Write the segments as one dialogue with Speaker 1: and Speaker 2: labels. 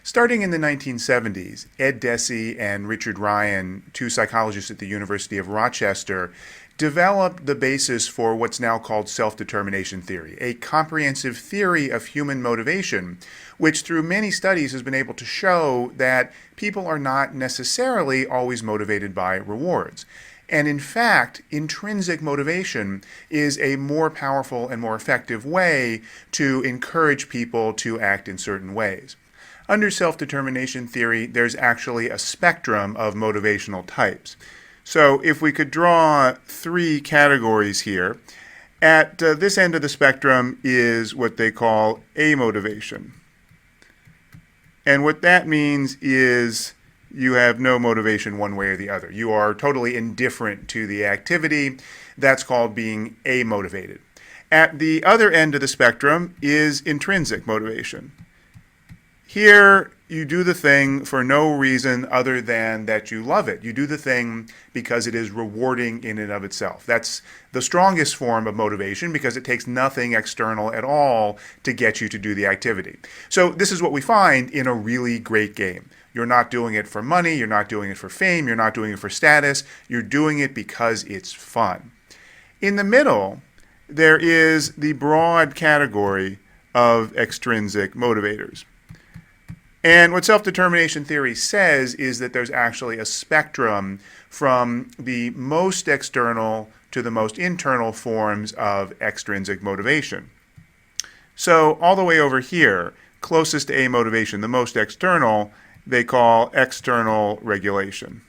Speaker 1: Starting in the 1970s, Ed Deci and Richard Ryan, two psychologists at the University of Rochester, developed the basis for what's now called self-determination theory, a comprehensive theory of human motivation, which through many studies has been able to show that people are not necessarily always motivated by rewards. And in fact, intrinsic motivation is a more powerful and more effective way to encourage people to act in certain ways. Under self-determination theory, there's actually a spectrum of motivational types. So if we could draw three categories here, at this end of the spectrum is what they call amotivation. And what that means is you have no motivation one way or the other. You are totally indifferent to the activity. That's called being amotivated. At the other end of the spectrum is intrinsic motivation. Here, you do the thing for no reason other than that you love it. You do the thing because it is rewarding in and of itself. That's the strongest form of motivation because it takes nothing external at all to get you to do the activity. So this is what we find in a really great game. You're not doing it for money, you're not doing it for fame, you're not doing it for status, you're doing it because it's fun. In the middle, there is the broad category of extrinsic motivators. And what self-determination theory says is that there's actually a spectrum from the most external to the most internal forms of extrinsic motivation. So all the way over here, closest to amotivation, the most external, they call external regulation.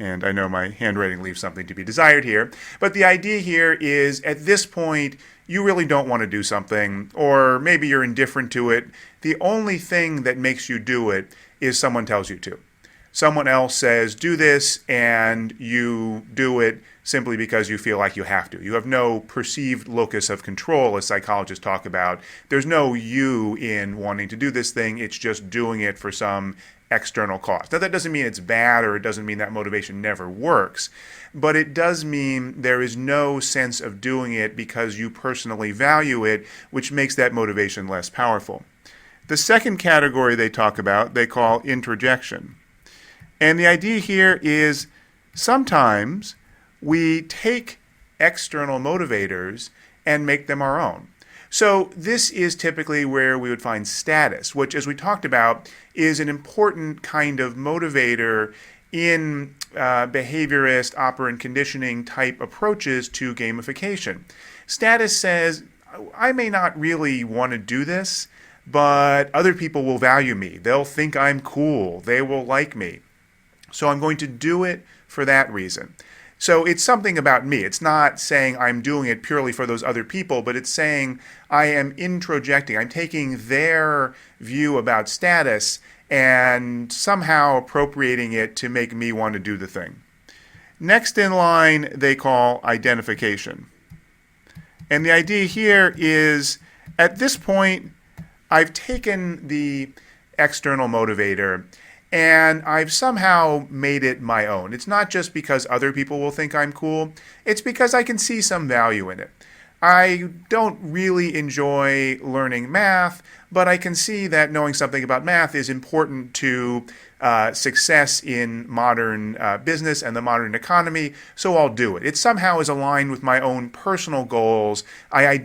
Speaker 1: And I know my handwriting leaves something to be desired here. But the idea here is at this point, you really don't want to do something, or maybe you're indifferent to it. The only thing that makes you do it is someone tells you to. Someone else says, do this, and you do it simply because you feel like you have to. You have no perceived locus of control, as psychologists talk about. There's no you in wanting to do this thing. It's just doing it for some external cause. Now, that doesn't mean it's bad or it doesn't mean that motivation never works, but it does mean there is no sense of doing it because you personally value it, which makes that motivation less powerful. The second category they talk about, they call introjection. And the idea here is sometimes we take external motivators and make them our own. So this is typically where we would find status, which, as we talked about, is an important kind of motivator in behaviorist, operant conditioning type approaches to gamification. Status says, I may not really want to do this, but other people will value me. They'll think I'm cool. They will like me. So I'm going to do it for that reason. So it's something about me. It's not saying I'm doing it purely for those other people, but it's saying I am introjecting. I'm taking their view about status and somehow appropriating it to make me want to do the thing. Next in line, they call identification. And the idea here is, at this point, I've taken the external motivator and I've somehow made it my own. It's not just because other people will think I'm cool. It's because I can see some value in it. I don't really enjoy learning math, but I can see that knowing something about math is important to success in modern business and the modern economy, so I'll do it. It somehow is aligned with my own personal goals. I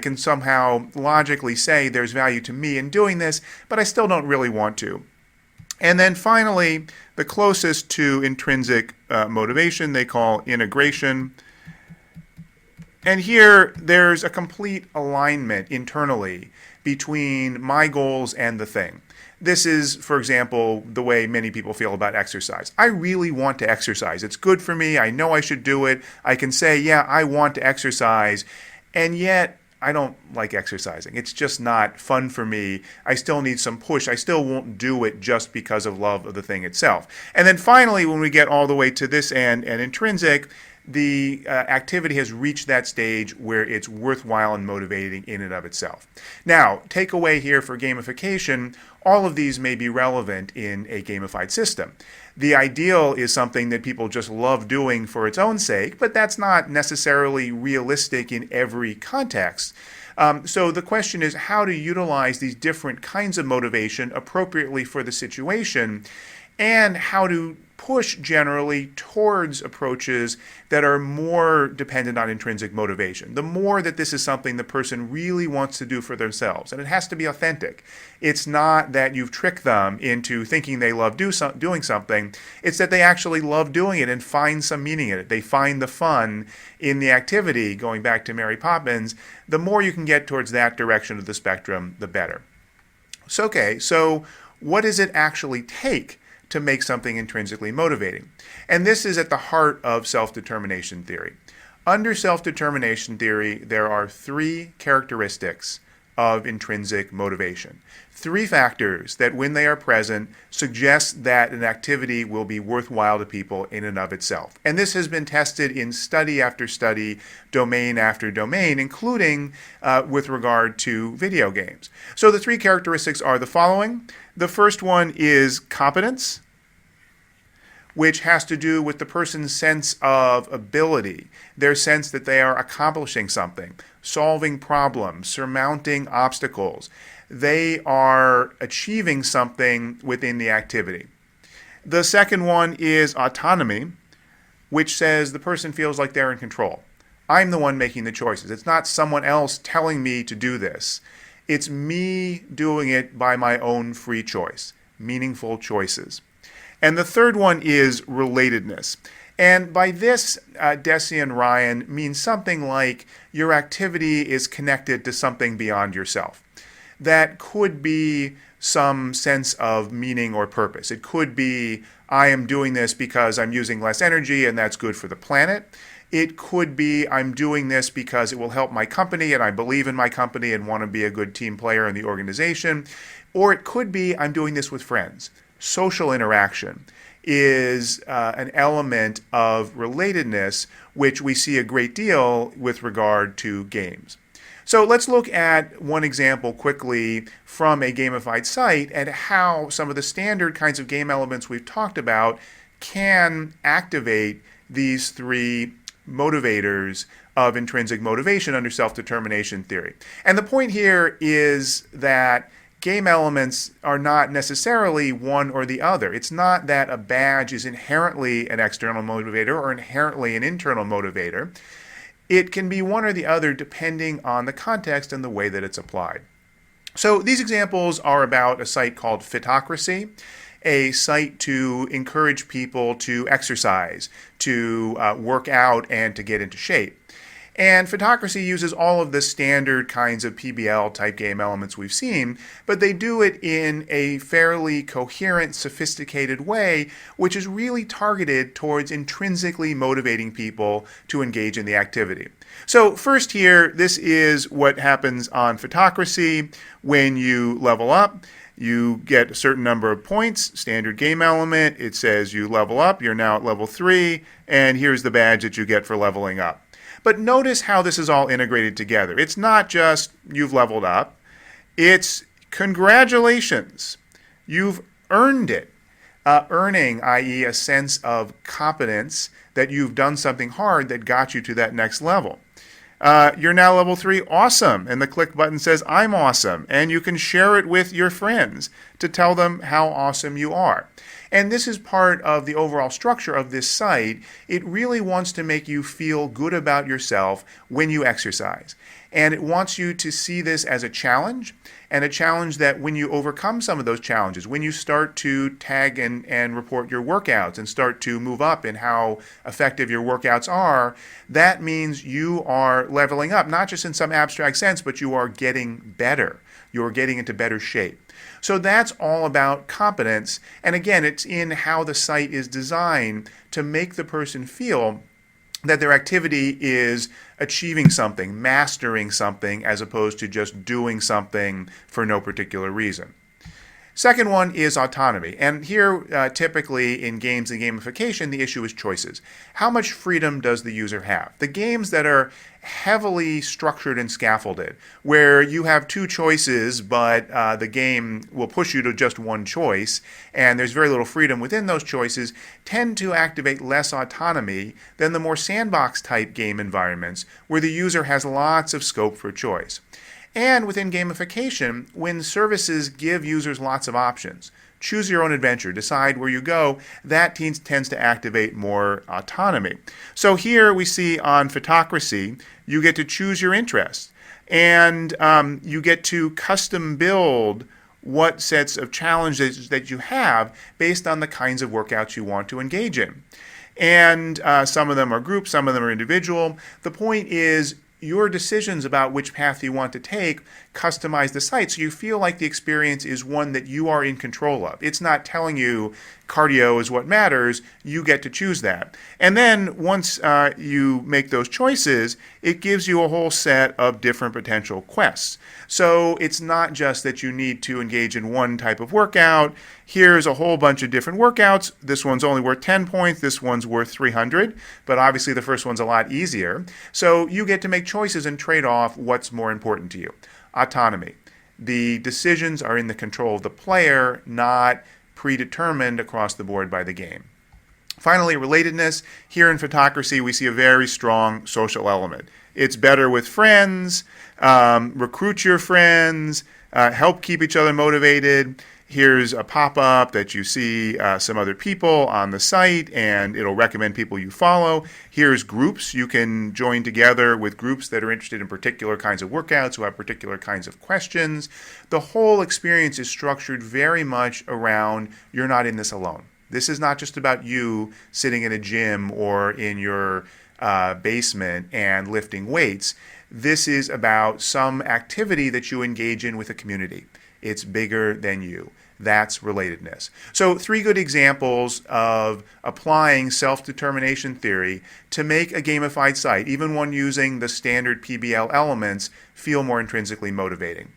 Speaker 1: can somehow logically say there's value to me in doing this, but I still don't really want to. And then finally, the closest to intrinsic motivation they call integration. And here, there's a complete alignment internally between my goals and the thing. This is, for example, the way many people feel about exercise. I really want to exercise. It's good for me. I know I should do it. I can say, yeah, I want to exercise. And yet, I don't like exercising. It's just not fun for me. I still need some push. I still won't do it just because of love of the thing itself. And then finally, when we get all the way to this end and intrinsic, the activity has reached that stage where it's worthwhile and motivating in and of itself. Now, takeaway here for gamification, all of these may be relevant in a gamified system. The ideal is something that people just love doing for its own sake, but that's not necessarily realistic in every context. So the question is how to utilize these different kinds of motivation appropriately for the situation, and how to push generally towards approaches that are more dependent on intrinsic motivation. The more that this is something the person really wants to do for themselves, and it has to be authentic. It's not that you've tricked them into thinking they love doing something. It's that they actually love doing it and find some meaning in it. They find the fun in the activity, going back to Mary Poppins. The more you can get towards that direction of the spectrum, the better. So what does it actually take to make something intrinsically motivating? And this is at the heart of self-determination theory. Under self-determination theory, there are 3 characteristics of intrinsic motivation. 3 factors that, when they are present, suggest that an activity will be worthwhile to people in and of itself. And this has been tested in study after study, domain after domain, including with regard to video games. So the 3 characteristics are the following. The first one is competence, which has to do with the person's sense of ability, their sense that they are accomplishing something, solving problems, surmounting obstacles. They are achieving something within the activity. The second one is autonomy, which says the person feels like they're in control. I'm the one making the choices. It's not someone else telling me to do this. It's me doing it by my own free choice, meaningful choices. And the third one is relatedness. And by this, Deci and Ryan means something like your activity is connected to something beyond yourself. That could be some sense of meaning or purpose. It could be, I am doing this because I'm using less energy and that's good for the planet. It could be, I'm doing this because it will help my company and I believe in my company and want to be a good team player in the organization. Or it could be, I'm doing this with friends. Social interaction is an element of relatedness, which we see a great deal with regard to games. So let's look at one example quickly from a gamified site and how some of the standard kinds of game elements we've talked about can activate these 3 motivators of intrinsic motivation under self-determination theory. And the point here is that game elements are not necessarily one or the other. It's not that a badge is inherently an external motivator or inherently an internal motivator. It can be one or the other depending on the context and the way that it's applied. So these examples are about a site called Fitocracy, a site to encourage people to exercise, to work out, and to get into shape. And Fitocracy uses all of the standard kinds of PBL type game elements we've seen, but they do it in a fairly coherent, sophisticated way, which is really targeted towards intrinsically motivating people to engage in the activity. So first here, this is what happens on Fitocracy when you level up. You get a certain number of points, standard game element. It says you level up, you're now at level 3, and here's the badge that you get for leveling up. But notice how this is all integrated together. It's not just you've leveled up. It's congratulations. You've earned it. Earning, i.e. a sense of competence that you've done something hard that got you to that next level. You're now level 3, awesome. And the click button says, I'm awesome. And you can share it with your friends to tell them how awesome you are. And this is part of the overall structure of this site. It really wants to make you feel good about yourself when you exercise. And it wants you to see this as a challenge, and a challenge that when you overcome some of those challenges, when you start to tag and report your workouts and start to move up in how effective your workouts are, that means you are leveling up, not just in some abstract sense, but you are getting better. You're getting into better shape. So that's all about competence. And again, it's in how the site is designed to make the person feel that their activity is achieving something, mastering something, as opposed to just doing something for no particular reason. Second one is autonomy. And here, typically in games and gamification, the issue is choices. How much freedom does the user have? The games that are heavily structured and scaffolded, where you have two choices, but the game will push you to just one choice, and there's very little freedom within those choices, tend to activate less autonomy than the more sandbox type game environments, where the user has lots of scope for choice. And within gamification, when services give users lots of options, choose your own adventure, decide where you go, that tends to activate more autonomy. So here we see on Photocracy, you get to choose your interests, and you get to custom build what sets of challenges that you have based on the kinds of workouts you want to engage in. And some of them are group, some of them are individual. The point is, your decisions about which path you want to take customize the site so you feel like the experience is one that you are in control of. It's not telling you cardio is what matters. You get to choose that. And then once you make those choices, it gives you a whole set of different potential quests. So it's not just that you need to engage in one type of workout. Here's a whole bunch of different workouts. This one's only worth 10 points. This one's worth 300. But obviously the first one's a lot easier. So you get to make choices and trade off what's more important to you. Autonomy. The decisions are in the control of the player, not predetermined across the board by the game. Finally, relatedness. Here in Photocracy, we see a very strong social element. It's better with friends, recruit your friends, help keep each other motivated. Here's a pop-up that you see some other people on the site, and it'll recommend people you follow. Here's groups. You can join together with groups that are interested in particular kinds of workouts, who have particular kinds of questions. The whole experience is structured very much around you're not in this alone. This is not just about you sitting in a gym or in your basement and lifting weights. This is about some activity that you engage in with a community. It's bigger than you. That's relatedness. So 3 good examples of applying self-determination theory to make a gamified site, even one using the standard PBL elements, feel more intrinsically motivating.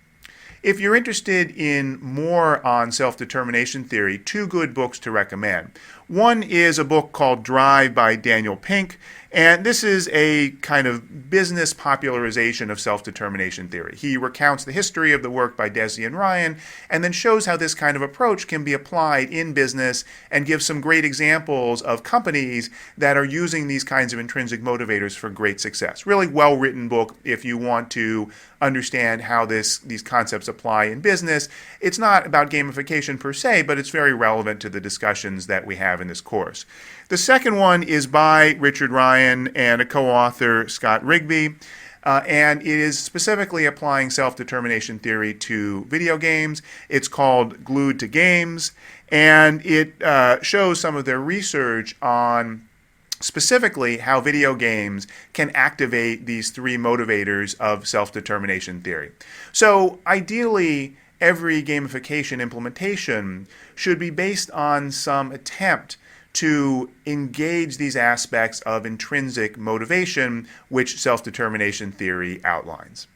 Speaker 1: If you're interested in more on self-determination theory, 2 good books to recommend. One is a book called Drive by Daniel Pink, and this is a kind of business popularization of self-determination theory. He recounts the history of the work by Desi and Ryan, and then shows how this kind of approach can be applied in business and gives some great examples of companies that are using these kinds of intrinsic motivators for great success. Really well-written book if you want to understand how these concepts apply in business. It's not about gamification per se, but it's very relevant to the discussions that we have in this course. The second one is by Richard Ryan and a co-author, Scott Rigby, and it is specifically applying self-determination theory to video games. It's called Glued to Games, and it shows some of their research on specifically how video games can activate these 3 motivators of self-determination theory. So ideally, every gamification implementation should be based on some attempt to engage these aspects of intrinsic motivation, which self-determination theory outlines.